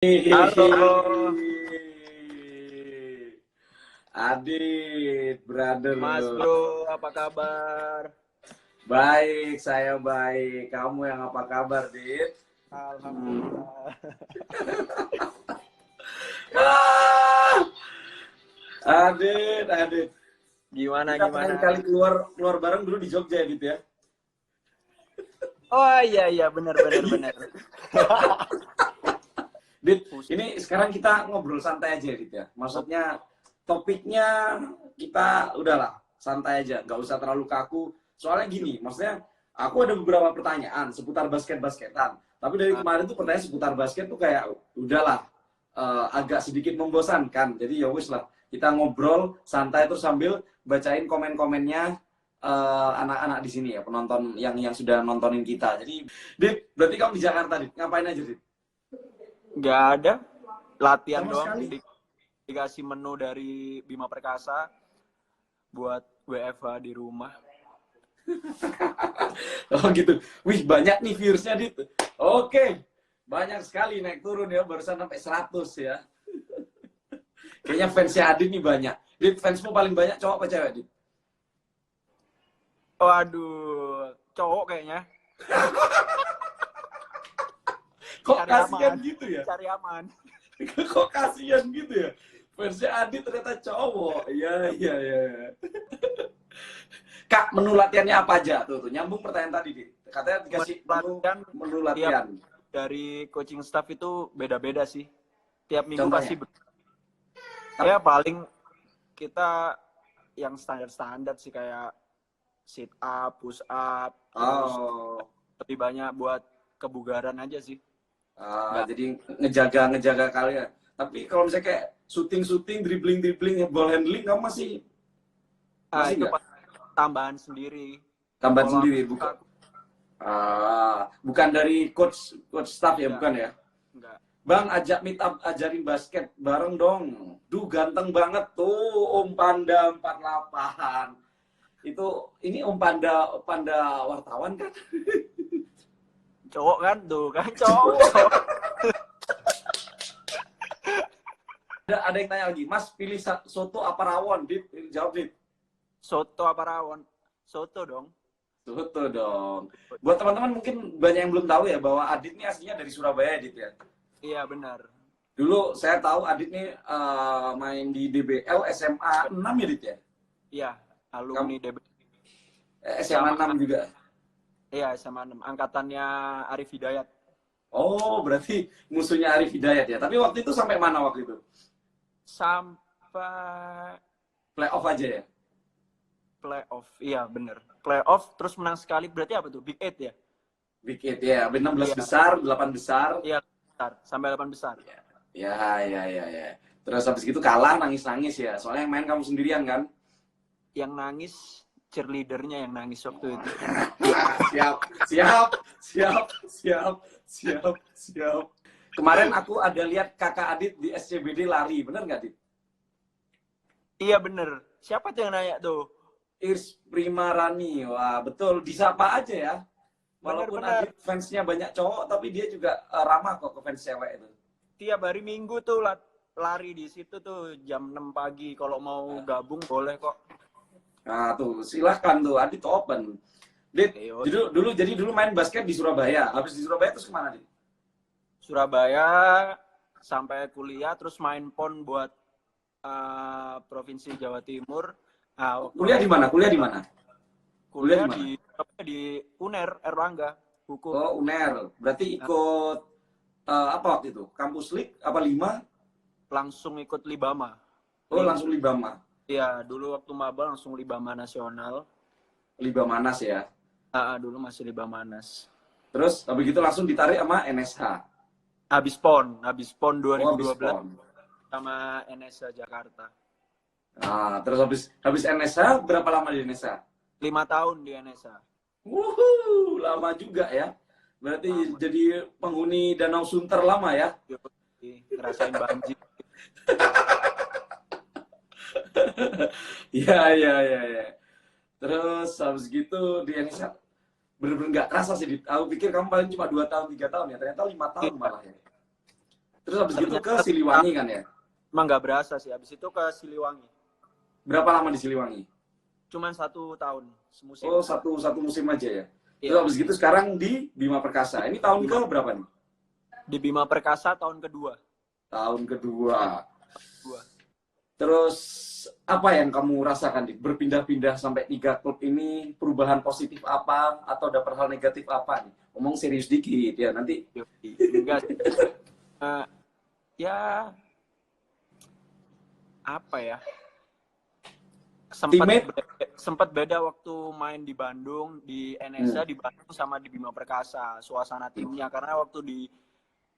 Halo, Adit, brother. Mas Bro, apa kabar? Baik, saya baik. Kamu yang apa kabar, Dit? Alhamdulillah. Ah, Adit. Gimana, Kita gimana? terakhir kali keluar bareng dulu di Jogja, Dit ya. Oh iya, benar. Dit, ini sekarang kita ngobrol santai aja, Dit ya. Maksudnya topiknya kita udahlah santai aja, nggak usah terlalu kaku. Soalnya gini, maksudnya aku ada beberapa pertanyaan seputar basket-basketan. Tapi dari kemarin tuh pertanyaan seputar basket tuh kayak udahlah agak sedikit membosankan. Jadi ya wis lah, kita ngobrol santai terus sambil bacain komen-komennya anak-anak di sini ya, penonton yang sudah nontonin kita. Jadi, Dit, berarti kamu di Jakarta, Dit. Ngapain aja, Dit? Nggak ada. Latihan Sama doang. sekali. Dikasih menu dari Bima Perkasa buat WFH di rumah. Oh gitu. Wih, banyak nih viewersnya, Dit. Oke. Banyak sekali naik turun ya, barusan sampai 100 ya. Kayaknya fansnya Adit nih banyak. Dit, fansmu paling banyak cowok apa cewek, Dit? Waduh, cowok kayaknya. Kok Cari kasihan aman. gitu ya? Cari aman. Kok kasihan gitu ya? Fansnya Adit ternyata cowok. Iya. Kak, menu latihannya apa aja? Tuh, nyambung pertanyaan tadi, Dit. Katanya dikasih menu latihan. Dari coaching staff itu beda-beda sih. Tiap minggu Contohnya? pasti ya paling kita yang standar sih kayak sit up, push up, terus Oh. lebih banyak buat kebugaran aja sih. Jadi ngejaga kalian. Tapi kalau misalnya kayak shooting, dribbling, ball handling, kamu masih Itu nggak? tambahan sendiri. Tambahan Kalau sendiri, bukan? Bukan dari coach staff ya, bukan ya? enggak. Bang, ajak meet up, ajarin basket bareng dong. Duh, ganteng banget tuh Om Panda 48. Ini Om Panda wartawan kan? Cowok kan tuh kan cowok. Ada yang tanya lagi, Mas pilih soto apa rawon? Dit, jawab, Dit. Soto apa rawon? Soto dong. Soto dong. Buat teman-teman mungkin banyak yang belum tahu ya bahwa Adit ini aslinya dari Surabaya, Adit ya. Iya benar. Dulu saya tahu Adit ini main di DBL SMA 6 ya, Dit ya? Iya, alumni DB. SMA 6 juga. Iya, SMA 6. Angkatannya Arif Hidayat. Oh, berarti musuhnya Arif Hidayat ya. Tapi waktu itu sampai mana waktu itu? Sampai Playoff aja ya? playoff. Iya, bener. Playoff terus menang sekali berarti apa tuh? Big 8 ya? Big 8 ya. 16 besar, 8 besar. Iya, besar. Sampai 8 besar. Ya. Terus habis gitu kalah nangis-nangis ya. Soalnya yang main kamu sendirian kan? Yang nangis cheerleadernya yang nangis waktu itu. Siap. Kemarin aku ada lihat kakak Adit di SCBD lari, bener nggak, Dit? Iya bener. Siapa tuh yang nanya tuh? Irs Primarani, wah betul, disapa aja ya. Walaupun Bener. Adit fansnya banyak cowok, tapi dia juga ramah kok ke fans cewek itu. Tiap hari Minggu tuh lari di situ tuh jam 6 pagi. Kalau mau gabung boleh kok. Nah tuh, silahkan tuh, Adit open. Dit, dulu main basket di Surabaya. Habis di Surabaya terus kemana, Dit? Surabaya sampai kuliah terus main PON buat Provinsi Jawa Timur. Kuliah di mana? Kuliah di UNER Erlangga hukum. Oh, UNER. Berarti ikut apa waktu itu? Kampus Lik apa 5? Langsung ikut Libama. Oh, langsung Libama. Iya, dulu waktu maba langsung Libama nasional. Libamanas ya. Dulu masih Libamanas. Terus habis gitu langsung ditarik sama NSH. Habis PON 2012 habis PON. sama NSH Jakarta. Terus habis NSH berapa lama di NSH? 5 tahun di NSH. Lama juga ya. Berarti jadi penghuni Danau Sunter lama ya? Ngerasain banjir. Iya. Terus habis gitu di NSH bener-bener nggak kerasa sih. Aku pikir kamu paling cuma 2 tahun, 3 tahun ya. Ternyata 5 tahun malah ya. Terus habis gitu ke Siliwangi kan ya? Emang nggak berasa sih. Habis itu ke Siliwangi. Berapa lama di Siliwangi? Cuman 1 tahun semusim. Oh, satu musim aja ya? Terus Iya. habis gitu sekarang di Bima Perkasa. Ini tahun ke berapa nih? Di Bima Perkasa tahun kedua. Tahun kedua. Dua. Terus apa yang kamu rasakan di berpindah-pindah sampai 3 klub ini, perubahan positif apa atau dapat hal negatif apa nih? Ngomong serius dikit ya nanti. Enggak sih. Ya apa ya? Sempat beda waktu main di Bandung, di NSA di Bandung sama di Bima Perkasa, suasana timnya. Karena waktu di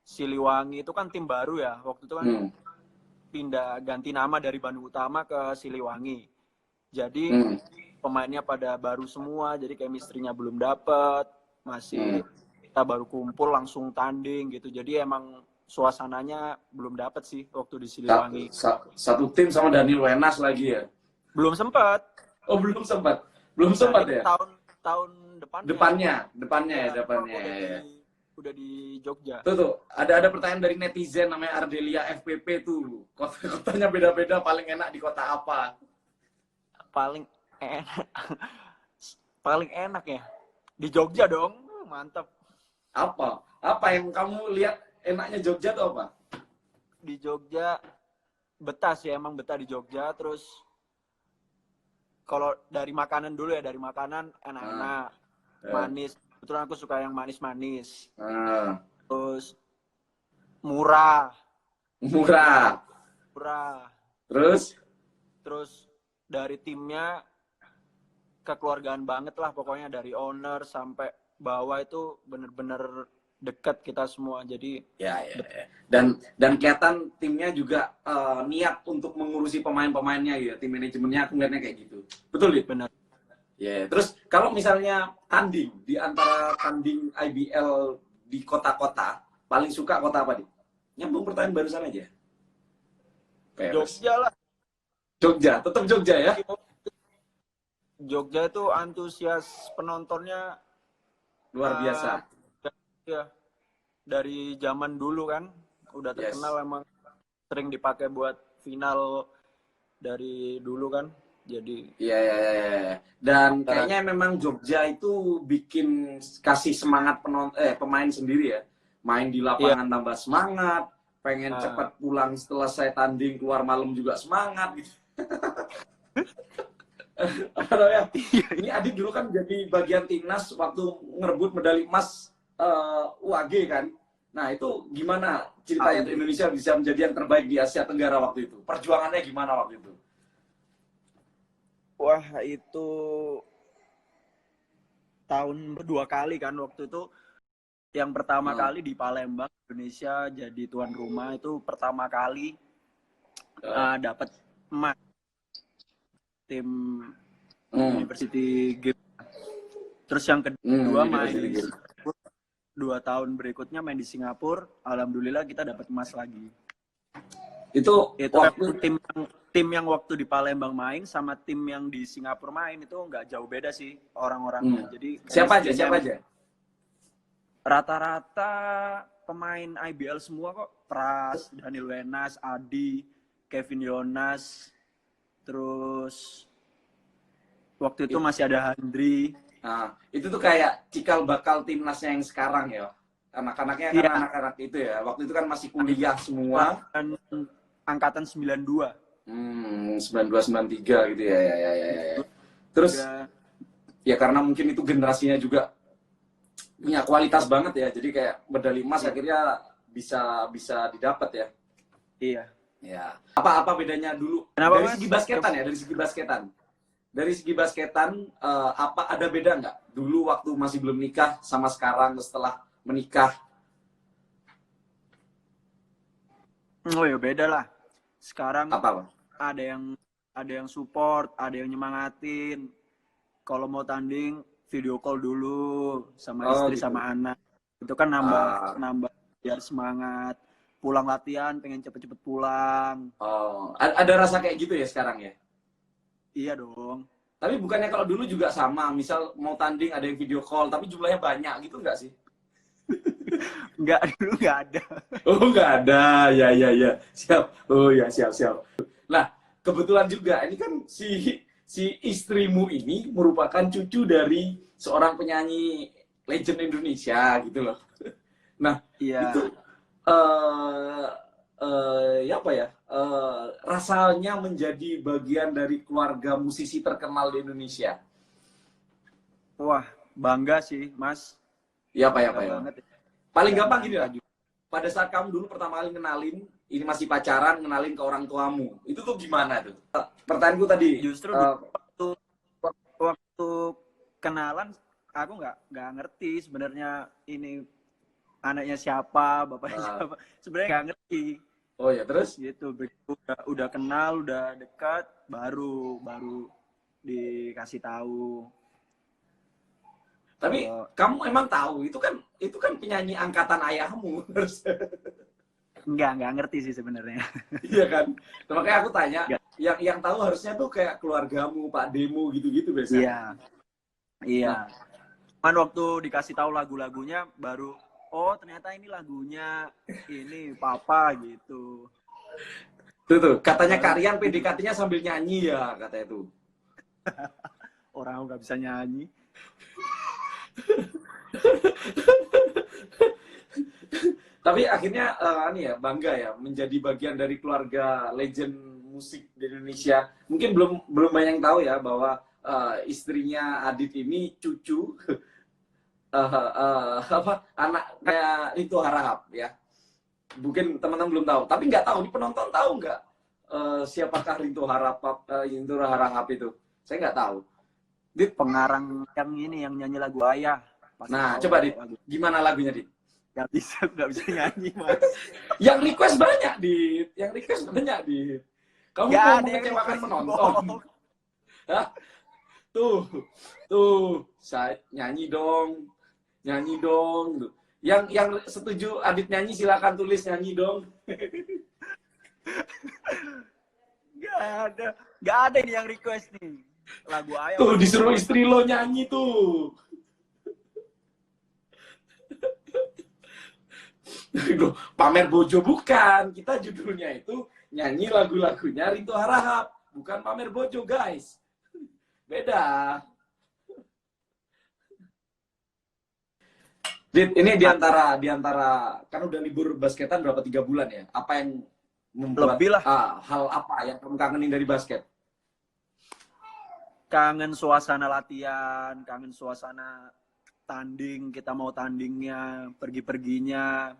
Siliwangi itu kan tim baru ya. Waktu itu kan pindah ganti nama dari Bandung Utama ke Siliwangi. Jadi pemainnya pada baru semua, jadi chemistry-nya belum dapet, masih kita baru kumpul langsung tanding gitu. Jadi emang suasananya belum dapet sih waktu di Siliwangi. Satu tim sama Daniel Wenas lagi ya? Belum sempat. Oh, belum sempat. Belum sempat ya? Tahun depannya. Depannya ya. Udah di Jogja. Tuh, ada pertanyaan dari netizen namanya Ardelia FPP tuh. Kotanya beda-beda, paling enak di kota apa? Paling enak. Paling enak ya? Di Jogja dong. Mantap. Apa yang kamu lihat enaknya Jogja tuh apa? Di Jogja betah sih, emang betah di Jogja. Terus kalau dari makanan dulu ya, dari makanan enak-enak, manis. Kebetulan aku suka yang manis-manis. Terus murah. Terus dari timnya kekeluargaan banget lah pokoknya, dari owner sampai bawah itu bener-bener dekat kita semua. Jadi ya. Dan kelihatan timnya juga niat untuk mengurusi pemain-pemainnya ya, tim manajemennya aku ngeliatnya kayak gitu. Betul ya? bener. Ya, terus kalau misalnya tanding di antara tanding IBL di kota-kota, paling suka kota apa nih? Nyambung pertanyaan barusan aja. Jogja lah. Jogja, tetap Jogja ya? Jogja itu antusias penontonnya luar biasa. Ya, dari zaman dulu kan udah terkenal, emang sering dipakai buat final dari dulu kan. Jadi iya. Dan kayaknya memang Jogja itu bikin kasih semangat pemain sendiri ya. Main di lapangan tambah semangat, pengen cepat pulang setelah saya tanding, keluar malam juga semangat gitu. Ini Adit dulu kan jadi bagian timnas waktu ngerebut medali emas UAG kan. Nah, itu gimana ceritanya Indonesia bisa menjadi yang terbaik di Asia Tenggara waktu itu? Perjuangannya gimana waktu itu? Wah, itu tahun 2 kali kan waktu itu. Yang pertama kali di Palembang, Indonesia jadi tuan rumah, itu pertama kali dapat emas tim University Games. Terus yang kedua main di Singapura, 2 tahun berikutnya main di Singapura, alhamdulillah kita dapat emas lagi. Itu tim yang waktu di Palembang main sama tim yang di Singapura main itu nggak jauh beda sih orang-orangnya. Jadi siapa aja? Rata-rata pemain IBL semua kok. Pras, Daniel Wenas, Adi, Kevin Yonas, terus waktu itu masih ada Handri. Nah, itu tuh kayak cikal bakal timnasnya yang sekarang ya. Anak-anaknya kan anak-anak itu ya. Waktu itu kan masih kuliah semua. Dan angkatan 92. 92-93 gitu ya. Terus ya karena mungkin itu generasinya juga punya kualitas banget ya. Jadi kayak medali emas akhirnya bisa didapat ya. Iya. Ya. Apa bedanya dulu? Kenapa, dari segi basketan ya, dari segi basketan apa ada beda nggak? Dulu waktu masih belum nikah sama sekarang setelah menikah? Oh ya beda lah. Sekarang apa? ada yang support, ada yang nyemangatin. Kalau mau tanding video call dulu sama istri gitu. Sama anak. Itu kan nambah biar semangat. Pulang latihan pengen cepet-cepet pulang. Oh, ada rasa kayak gitu ya sekarang ya? Iya dong. Tapi bukannya kalau dulu juga sama, misal mau tanding ada yang video call, tapi jumlahnya banyak gitu nggak sih? Enggak, dulu nggak ada. Oh, nggak ada. Ya, ya, ya. Siap. Oh, ya, siap, siap. Nah, kebetulan juga ini kan si istrimu ini merupakan cucu dari seorang penyanyi legend Indonesia gitu loh. Nah, itu Iya. ya apa ya? Rasanya menjadi bagian dari keluarga musisi terkenal di Indonesia. Wah, bangga sih, Mas. Ya apa ya Bangga apa ya. banget. Paling Nggak gampang gini nyangka lah. juga. Pada saat kamu dulu pertama kali kenalin, ini masih pacaran, kenalin ke orang tuamu. Itu tuh gimana tuh? Pertanyaanku tadi, Justru dulu waktu, waktu kenalan, aku nggak ngerti sebenarnya ini anaknya siapa, bapaknya uh, siapa. Sebenarnya nggak ngerti. oh ya terus? Gitu, begitu udah kenal, udah dekat, baru baru dikasih tahu. Tapi Kalau kamu emang tahu itu kan penyanyi angkatan ayahmu. nggak ngerti sih sebenarnya. Iya kan? Nah, makanya aku tanya, Nggak. yang tahu harusnya tuh kayak keluargamu, Pak Demu gitu-gitu biasanya. Iya, iya. Nah, Cuman waktu dikasih tahu lagu-lagunya baru, oh ternyata ini lagunya ini papa gitu. tuh katanya Baru Kak Rian PDKT-nya sambil nyanyi ya katanya tuh. orang aku nggak bisa nyanyi. Tapi akhirnya ini ya bangga ya menjadi bagian dari keluarga legend musik di Indonesia. Mungkin belum banyak yang tahu ya bahwa istrinya Adit ini cucu apa anak kayak itu Harahap ya. Mungkin teman-teman belum tahu, tapi nggak tahu di penonton tahu nggak siapakah Rinto Harahap Rinto Harahap itu? Saya nggak tahu. Dit, Pengarang yang ini yang nyanyi lagu Ayah. Pasti nah tahu coba kalau Dit, lagu. gimana lagunya Dit? Nggak bisa nyanyi, Mas. Yang request banyak Dit, yang request banyak Dit. Kamu Nggak mau ada yang mengecewakan request, penonton? bohong. Hah? Tuh, saya nyanyi dong, nyanyi dong. Tuh. Yang setuju Adit nyanyi silakan tulis nyanyi dong. Nggak ada ini yang request nih. Lagu Ayah Tuh pasti disuruh semua. istri lo nyanyi tuh. Loh, pamer bojo bukan. Kita judulnya itu nyanyi lagu-lagunya Rinto Harahap, bukan pamer bojo guys. Beda. Dit, ini diantara kan udah libur basketan berapa 3 bulan ya? Apa yang membuat Lebih lah. hal apa yang kamu kangenin dari basket? Kangen suasana latihan, kangen suasana tanding, kita mau tandingnya, pergi-perginya,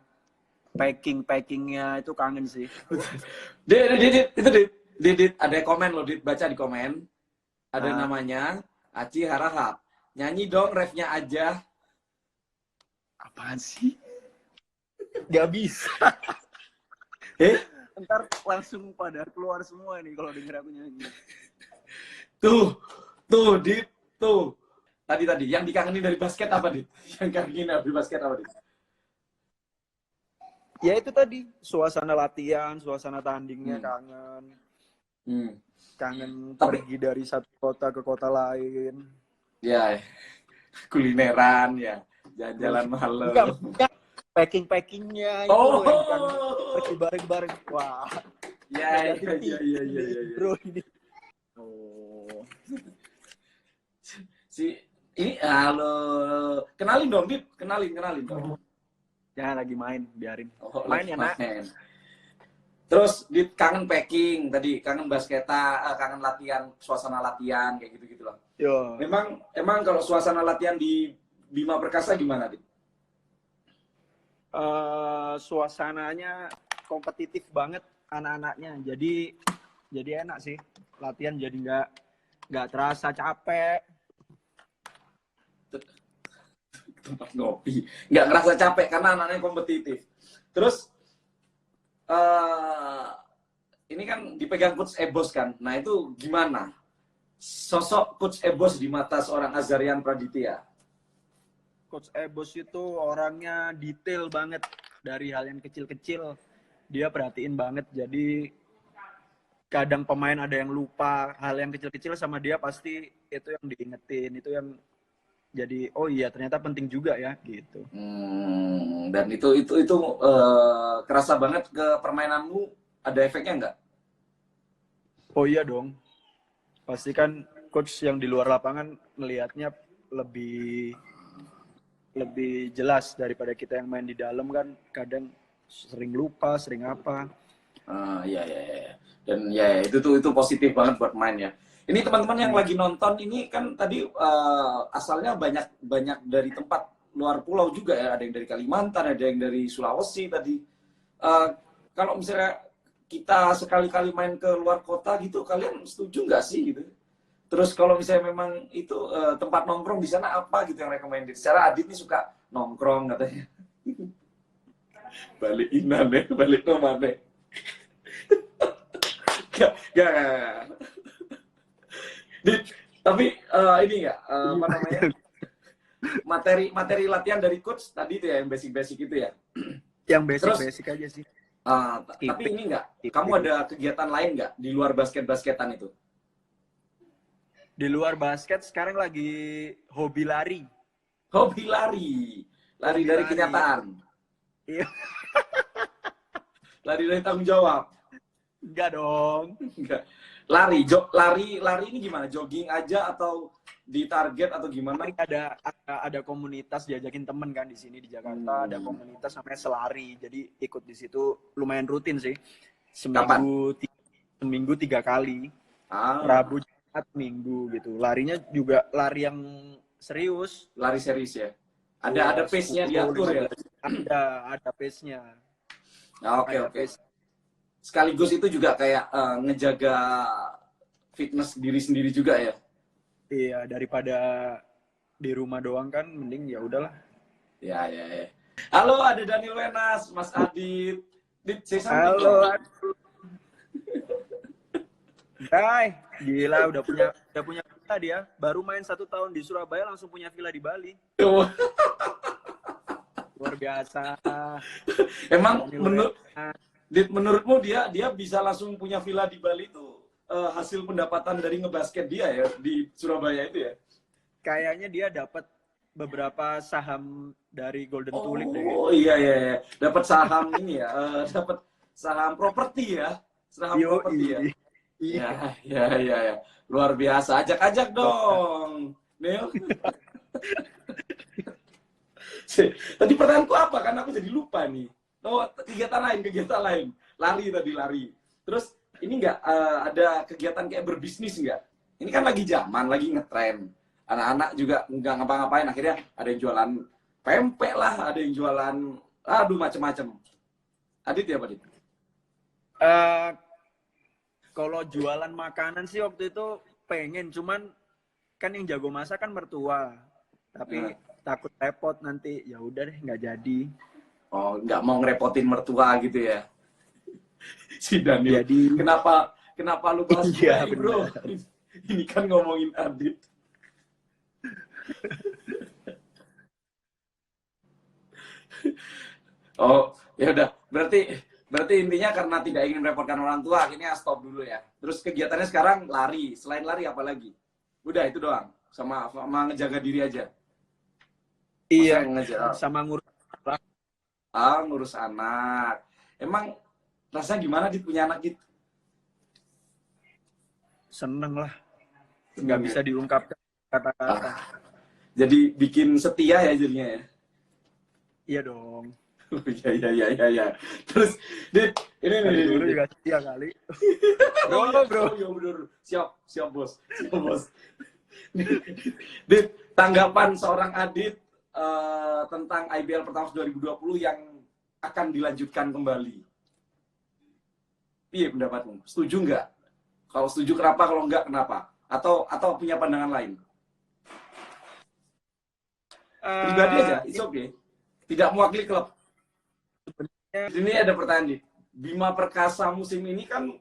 packingnya itu kangen sih. Dit, ada komen loh, Dit, baca di komen. Ada namanya Aci Harahap. Nyanyi dong refnya aja. Apaan sih? Gak bisa. Ntar langsung pada keluar semua nih kalau denger aku nyanyi. Tuh, Dit, tuh. Tadi, yang dikangenin dari basket apa, Dit? Yang kangenin dari basket apa, Dit? Ya itu tadi, suasana latihan, suasana tandingnya kangen. Kangen pergi dari satu kota ke kota lain. Ya, kulineran ya, jalan-jalan malam. Bukan, packing-packingnya itu yang kan pergi bareng-bareng. Wah. Ya. Bro ini. Oh. Ini halo. Kenalin dong, Dit. Kenalin dong. Jangan lagi main, biarin. Oh, main ya, Nak. Terus Dit kangen packing tadi, kangen basketa, kangen latihan, suasana latihan kayak gitu-gitu loh. Yo. Emang kalau suasana latihan di Bima Perkasa gimana, Dit? Suasananya kompetitif banget anak-anaknya. Jadi enak sih. Latihan jadi nggak terasa capek. Tempat ngopi nggak ngerasa capek karena anaknya kompetitif. Terus ini kan dipegang Coach Ebos kan, nah itu gimana sosok Coach Ebos di mata seorang Azarian Praditya? Coach Ebos itu orangnya detail banget, dari hal yang kecil-kecil dia perhatiin banget. Jadi kadang pemain ada yang lupa hal yang kecil-kecil, sama dia pasti itu yang diingetin, itu yang jadi oh iya ternyata penting juga ya gitu. Dan itu kerasa banget ke permainanmu, ada efeknya nggak? Oh iya dong, pasti kan coach yang di luar lapangan melihatnya lebih jelas daripada kita yang main di dalam kan, kadang sering lupa, sering apa. Iya, iya, iya. Dan ya itu positif banget buat main ya. Ini teman-teman yang lagi nonton ini kan tadi asalnya banyak dari tempat luar pulau juga ya. Ada yang dari Kalimantan, ada yang dari Sulawesi tadi. Kalau misalnya kita sekali-kali main ke luar kota gitu, kalian setuju nggak sih gitu? Terus kalau misalnya memang itu tempat nongkrong di sana apa gitu yang recommended? Secara Adit nih suka nongkrong katanya. Balik inan ya, balik nomane. Gak. Tapi ini ya, apa namanya? Materi latihan dari coach tadi itu ya, yang basic-basic itu ya. Yang basic-basic aja sih. Tapi ini nggak, kamu ada kegiatan lain nggak di luar basket-basketan itu? Di luar basket sekarang lagi hobi lari. Hobi lari. Lari dari kenyataan. Iya. Lari dari tanggung jawab. Enggak dong. Enggak. Lari ini gimana? Jogging aja atau di target atau gimana? Ada komunitas, diajakin temen kan di sini di Jakarta, ada komunitas namanya Selari. Jadi ikut di situ lumayan rutin sih. Seminggu 3 kali. Rabu, Jumat, Minggu gitu. Larinya juga lari yang serius. Lari serius ya. Ada pace-nya diatur ya. Ada pace-nya. Oke. Sekaligus itu juga kayak ngejaga fitness diri sendiri juga ya. Iya, daripada di rumah doang kan, mending ya udahlah. Ya. Halo, ada Daniel Wenas, Mas Adit. Halo. Hai, gila udah punya villa dia. Baru main 1 tahun di Surabaya langsung punya villa di Bali. Luar biasa. Emang menurutmu dia bisa langsung punya villa di Bali itu hasil pendapatan dari ngebasket dia ya di Surabaya itu ya? Kayaknya dia dapat beberapa saham dari Golden Tulip deh. Oh iya. Dapat saham ini ya, dapat saham properti ya. Saham properti ya. Iya. Luar biasa. Ajak dong, Neil. Tadi pertanyaanku apa? Kan aku jadi lupa nih. Oh, kegiatan lain. Lari. Terus ini nggak ada kegiatan kayak berbisnis nggak? Ini kan lagi zaman, lagi ngetren. Anak-anak juga nggak ngapa-ngapain. Akhirnya ada yang jualan pempek lah, ada yang jualan, macem-macem. Adit ya, Pak Adit? Kalau jualan makanan sih waktu itu pengen, cuman kan yang jago masak kan mertua. Tapi takut repot nanti, ya udah deh nggak jadi. Oh, nggak mau ngerepotin mertua gitu ya? Si Daniel. Jadi, kenapa lu bahas gue, bro? Ini kan ngomongin Adit. Oh, ya udah. Berarti intinya karena tidak ingin merepotkan orang tua, akhirnya stop dulu ya. Terus kegiatannya sekarang lari. Selain lari apa lagi? Udah itu doang. Sama ngejaga diri aja. Iya, sama ngurus anak. Ngurus anak. Emang rasanya gimana punya anak gitu? Seneng lah. Nggak bisa diungkapkan kata-kata. Jadi bikin setia ya jadinya ya? Iya dong. Iya. Terus, Dit, ini nih. Dulu juga setia kali. Bro. Ya bener. Siap bos. Dit, tanggapan seorang Adit tentang IBL Pertamax 2020 yang akan dilanjutkan kembali. Iya pendapatmu? Setuju nggak? Kalau setuju kenapa? Kalau nggak kenapa? Atau punya pandangan lain? Pribadi aja, it's okay. Tidak mewakili klub. Di sini ada pertanyaan nih. Bima Perkasa musim ini kan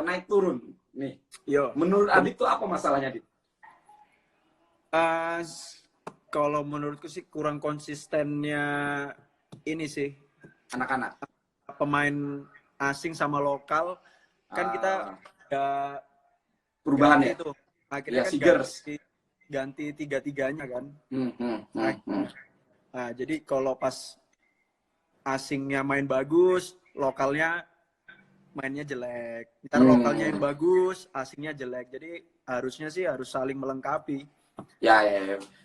naik turun nih. Yo. Menurut Adit tuh apa masalahnya, Dit? Kalau menurutku sih kurang konsistennya ini sih anak-anak. Pemain asing sama lokal kan kita ada perubahan ya. Itu. Akhirnya ya, kan ganti tiga-tiganya kan. Nah, Nah, jadi kalau pas asingnya main bagus, lokalnya mainnya jelek. Ntar lokalnya yang bagus, asingnya jelek. Jadi harusnya sih harus saling melengkapi. Ya.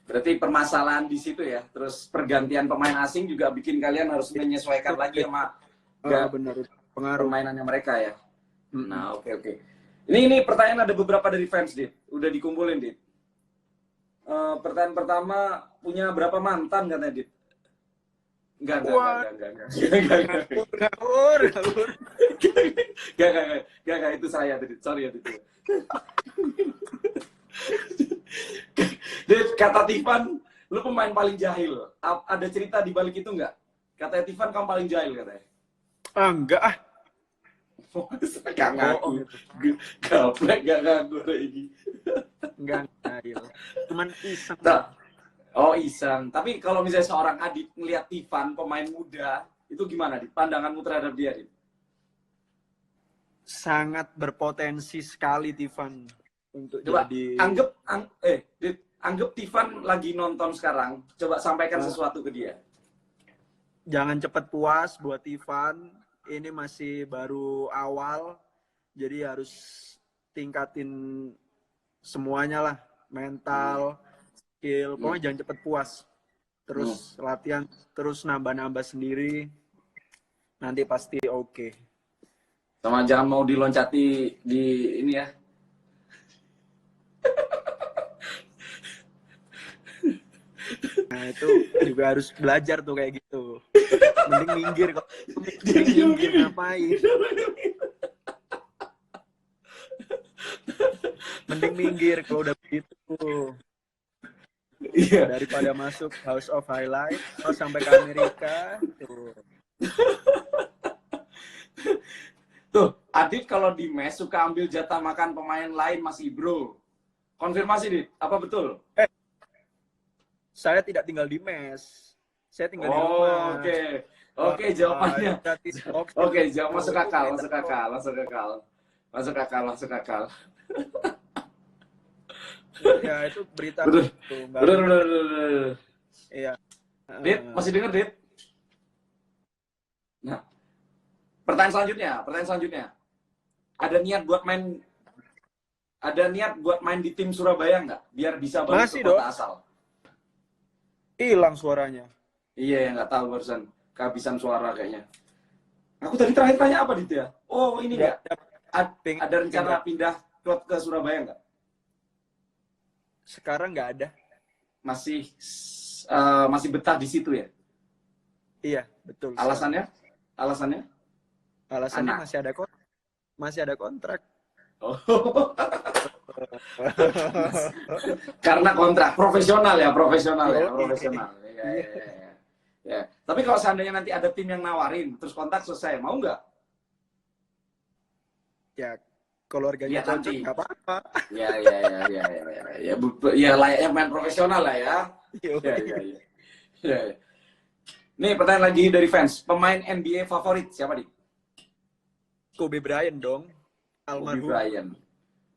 Berarti permasalahan di situ ya. Terus pergantian pemain asing juga bikin kalian harus menyesuaikan lagi sama benar, pengaruh permainannya mereka ya. Nah, oke. Ini pertanyaan ada beberapa dari fans, Dit. Udah dikumpulin, Dit. Pertanyaan pertama, punya berapa mantan katanya, Dit? Enggak. Enggak, itu saya, Dit. Sorry ya, Dit. Dit, kata Tivan, lu pemain paling jahil. Ada cerita di balik itu enggak? Kata Tivan, kamu paling jahil katanya. Enggak ah. Gak ngaku. Gaplek, gak ngaku ini. Enggak jahil. Cuman iseng. Oh, iseng. Tapi kalau misalnya seorang Adit ngelihat Tivan, pemain muda, itu gimana, Dit? Pandanganmu terhadap dia, Dit? Sangat berpotensi sekali Tivan untuk Coba, jadi... anggap Tivan lagi nonton sekarang. Coba sampaikan sesuatu ke dia. Jangan cepat puas buat Tivan. Ini masih baru awal. Jadi harus tingkatin semuanya lah. Mental, skill. Pokoknya jangan cepat puas. Terus latihan, terus nambah-nambah sendiri. Nanti pasti oke. Sama jangan mau diloncati di ini ya. Nah itu juga harus belajar tuh kayak gitu. Mending minggir kok. Minggir ngapain? Mending minggir kalau udah begitu. Iya. Daripada masuk House of Highlight, kalau sampai ke Amerika tuh. Tuh, Adit kalau di mes suka ambil jatah makan pemain lain Mas Ibro. Konfirmasi, Dit. Apa betul? Saya tidak tinggal di mes. Saya tinggal di rumah. Oke, jawabannya. Oke, jawab masuk akal. Ya, itu berita. Bener. Iya. Dit, masih denger, Dit? Nah, pertanyaan selanjutnya. Ada niat buat main di tim Surabaya nggak? Biar bisa balik ke kota asal. Hilang suaranya. Iya, nggak tahu barusan. Kehabisan suara kayaknya. Aku tadi terakhir tanya apa, Dit ya? Oh, ini nggak? Ada rencana pindah klub ke Surabaya nggak? Sekarang nggak ada. Masih betah di situ ya? Iya, betul. Alasannya? Alasannya masih ada kontrak. Oh. Karena kontrak profesional ya. Ya. Tapi kalau seandainya nanti ada tim yang nawarin, terus kontrak selesai, mau nggak? Ya, keluarganya cocok nggak apa-apa. Ya layaknya main profesional lah ya. Ya. Nih pertanyaan lagi dari fans, pemain NBA favorit siapa nih? Kobe Bryant dong. Almarhum. Kobe Bryant.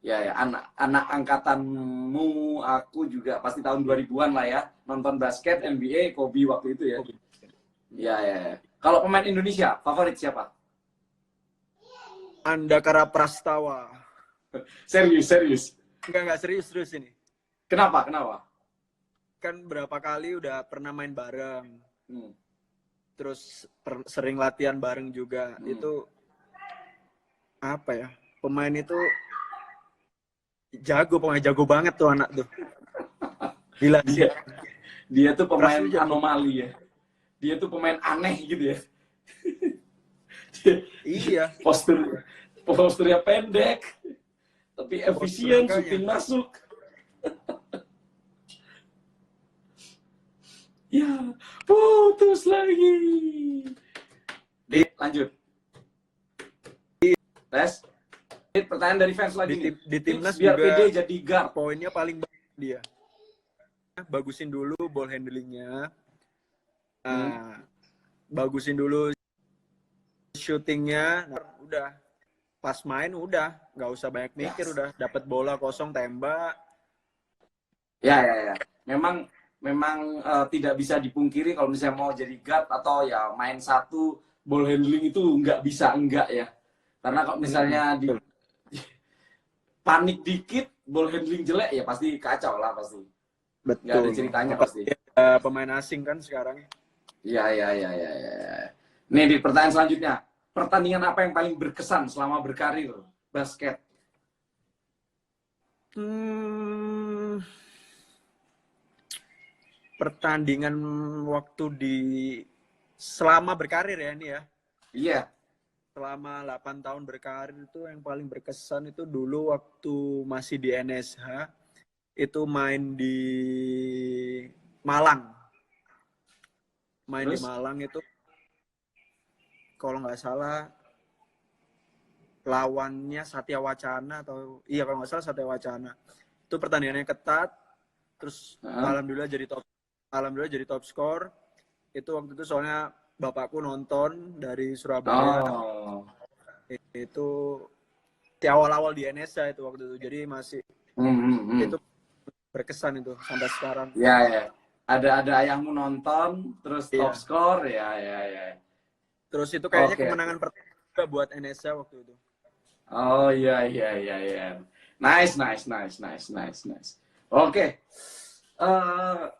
Ya, anak angkatanmu, aku juga pasti tahun 2000-an lah ya, nonton basket NBA Kobe waktu itu ya. Ya. Kalau pemain Indonesia favorit siapa? Andakara Prastawa. Serius? Enggak serius ini. Kenapa? Kan berapa kali udah pernah main bareng. Terus sering latihan bareng juga. Itu apa ya? Pemain itu pemain jago banget tuh anak tuh. Gila sih. Dia tuh pemain anomali ya. Dia tuh pemain aneh gitu ya. Iya. Posturnya pendek, tapi efisien, shooting masuk. Ya, putus lagi. Lanjut. Tes. Pertanyaan dari fans lagi nih. Di timnas biar juga PD jadi guard. Poinnya paling bagus dia. Bagusin dulu ball handlingnya. Bagusin dulu shootingnya. Udah. Pas main udah. Nggak usah banyak mikir. Udah dapat bola kosong tembak. Ya, ya, ya. Memang tidak bisa dipungkiri kalau misalnya mau jadi guard atau ya main satu ball handling itu nggak bisa enggak ya. Karena kalau misalnya di panik dikit, ball handling jelek ya pasti kacau lah pasti. Nggak ada Betul. ceritanya pasti. Apalagi pemain asing kan sekarang. Ya, ya, ya, ya, ya. Nih di pertanyaan selanjutnya, pertandingan apa yang paling berkesan selama berkarir basket? Hmm, pertandingan waktu di selama berkarir ya ini ya. Iya. Selama 8 tahun berkarir itu yang paling berkesan itu dulu waktu masih di NSH itu main di Malang. Main di Terus? Malang itu kalau nggak salah lawannya Satya Wacana atau iya kalau nggak salah Satya Wacana. Itu pertandingannya ketat, terus Heeh. alhamdulillah jadi top skor. Itu waktu itu soalnya bapakku nonton dari Surabaya. Oh. Itu di awal-awal di NSA itu waktu itu. Jadi masih Hmm. itu berkesan itu sampai sekarang. Ya, ya. Ada ayahmu nonton, terus top Iya. score, ya, ya, ya. Terus itu kayaknya Oke. kemenangan pertama juga buat NSA waktu itu. Oh, iya, iya, iya, iya. Nice, nice, nice, nice, nice, nice. Oke.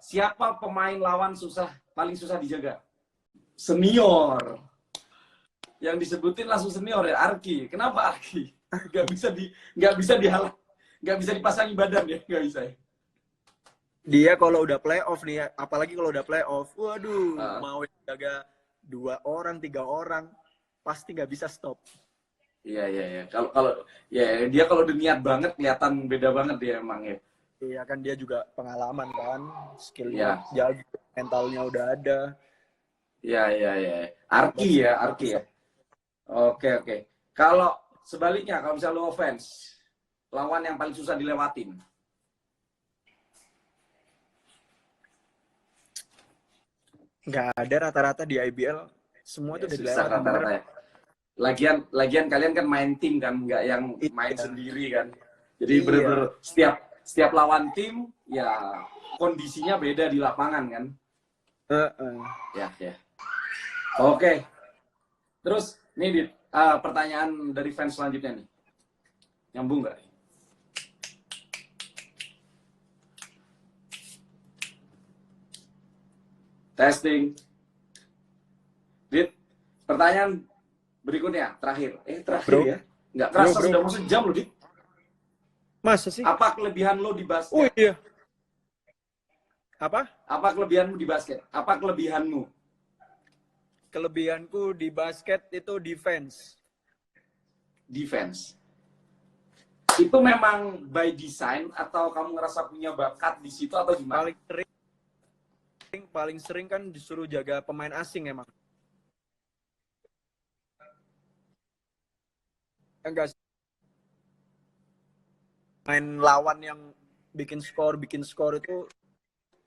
Siapa pemain lawan paling susah dijaga? Senior. Yang disebutin langsung senior ya, Arki. Kenapa Arki? Nggak bisa dipasangi badan ya, nggak bisa ya. Dia kalau udah playoff nih, apalagi kalau udah playoff, waduh, Uh, mau jaga 2 orang, 3 orang, pasti nggak bisa stop. iya, iya, iya. Kalau kalau ya dia kalau udah niat banget kelihatan beda banget dia emang ya. Iya kan dia juga pengalaman kan, skillnya Iya, jago, mentalnya udah ada. iya, iya, iya. Arki Pasti ya, Arki ya. Oke, oke. Kalau sebaliknya, kalau misalnya lo offense, lawan yang paling susah dilewatin. nggak ada rata-rata di IBL, semua Ya tuh udah susah dilewatin bener. rata-rata ya. Lagian kalian kan main tim kan, nggak yang main Iya, sendiri kan. Jadi iya. bener-bener setiap lawan tim ya kondisinya beda di lapangan kan. Ya, ya. Oke. Terus nih Dit, pertanyaan dari fans selanjutnya nih. Nyambung nggak? Testing. Dit, pertanyaan berikutnya, terakhir. Terakhir Bro, ya? Nggak kerasa bro. sudah masuk jam loh, Dit. Masa sih? Apa kelebihan lo di Oh basket? iya. Apa? Apa kelebihanmu di basket? Apa kelebihanmu? Kelebihanku di basket itu defense. Defense. Itu memang by design atau kamu ngerasa punya bakat di situ atau gimana? Paling sering kan disuruh jaga pemain asing emang. Enggak sih. Main lawan yang bikin skor itu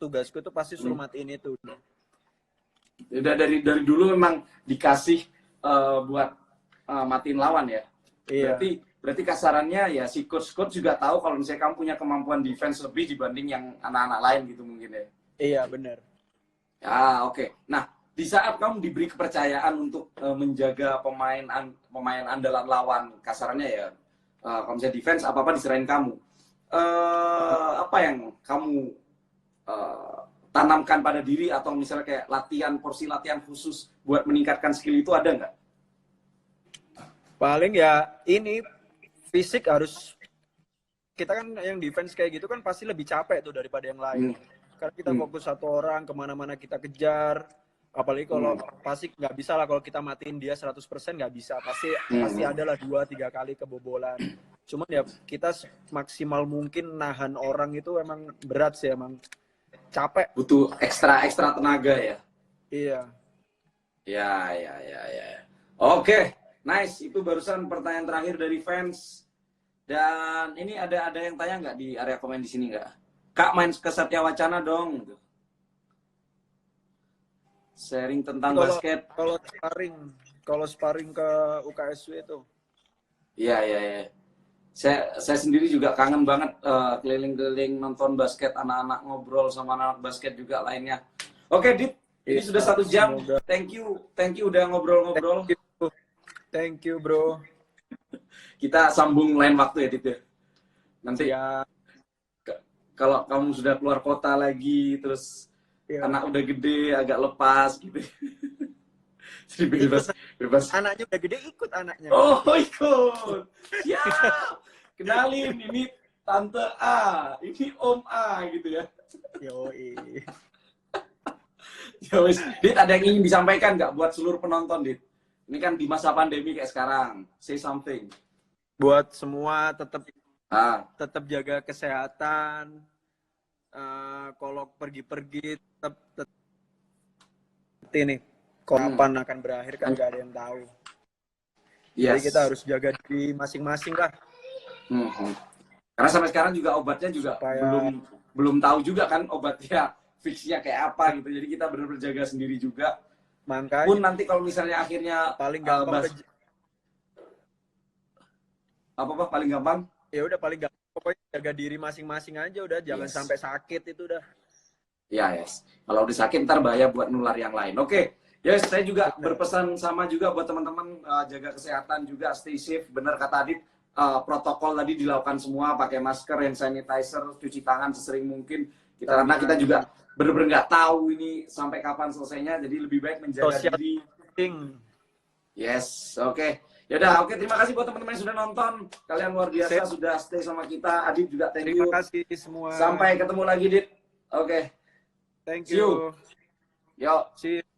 tugasku itu pasti suruh matiin itu. Udah dari dulu memang dikasih buat matiin lawan ya. Iya. Berarti kasarannya ya si coach juga tahu kalau misalnya kamu punya kemampuan defense lebih dibanding yang anak-anak lain gitu mungkin ya. Iya, benar. Ya, oke. Nah, di saat kamu diberi kepercayaan untuk menjaga pemain andalan lawan, kasarannya ya kalau misalnya defense apa-apa diserahin kamu. Apa yang kamu tanamkan pada diri atau misalnya kayak porsi latihan khusus buat meningkatkan skill itu ada nggak? Paling ya ini fisik harus, kita kan yang defense kayak gitu kan pasti lebih capek tuh daripada yang lain. Karena kita fokus satu orang, kemana-mana kita kejar. Apalagi kalau pasti nggak bisa lah kalau kita matiin dia 100% nggak bisa. Pasti ada lah 2-3 kali kebobolan. Cuman ya kita maksimal mungkin nahan orang itu emang berat sih, emang capek. Butuh ekstra tenaga ya. Iya. Ya. Oke, nice. Itu barusan pertanyaan terakhir dari fans. Dan ini ada yang tanya nggak di area komen di sini nggak? Kak main ke Satya Wacana dong. Gitu. Sharing tentang basket. Kalau sparring ke UKSW itu. Iya. Saya sendiri juga kangen banget keliling-keliling nonton basket, anak-anak ngobrol sama anak basket juga lainnya. Oke, Dit, ini sudah 1 jam. Semoga. Thank you udah ngobrol-ngobrol. Thank you, bro. Kita sambung lain waktu ya, Dit ya. Nanti Ya. Kalau kamu sudah keluar kota lagi, terus anak udah gede, agak lepas gitu. Jadi bebas. Anaknya udah gede, ikut anaknya. Oh, ikut. Siap. Kenalin, ini Tante A, ini Om A gitu ya. Yoi. Ya wis, Dit, ada yang ingin disampaikan nggak buat seluruh penonton, Dit? Ini kan di masa pandemi kayak sekarang. Say something. Buat semua tetap jaga kesehatan. Kalau pergi-pergi tetap ini kapan akan berakhir kan nggak ada yang tahu. Yes. Jadi kita harus jaga diri masing-masing lah. Karena sampai sekarang juga obatnya juga belum tahu juga kan obatnya fixnya kayak apa gitu. Jadi kita benar-benar jaga sendiri juga. Makanya Pun nanti kalau misalnya akhirnya paling gampang paling gampang? Ya udah paling gampang pokoknya jaga diri masing-masing aja udah, jangan sampai sakit itu udah. Ya, yes. Kalau udah sakit ntar bahaya buat nular yang lain. Oke. Yes, saya juga berpesan sama juga buat teman-teman jaga kesehatan juga, stay safe. Benar kata Adit, protokol tadi dilakukan semua, pakai masker, hand sanitizer, cuci tangan sesering mungkin. Karena kita juga benar-benar nggak tahu ini sampai kapan selesainya, jadi lebih baik menjaga diri. Yes, oke. Yaudah, oke. Terima kasih buat teman-teman yang sudah nonton. Kalian luar biasa sudah stay sama kita. Adit juga thank you. Terima kasih semua. Sampai ketemu lagi, Dit. Oke. Thank you. Yo. See you.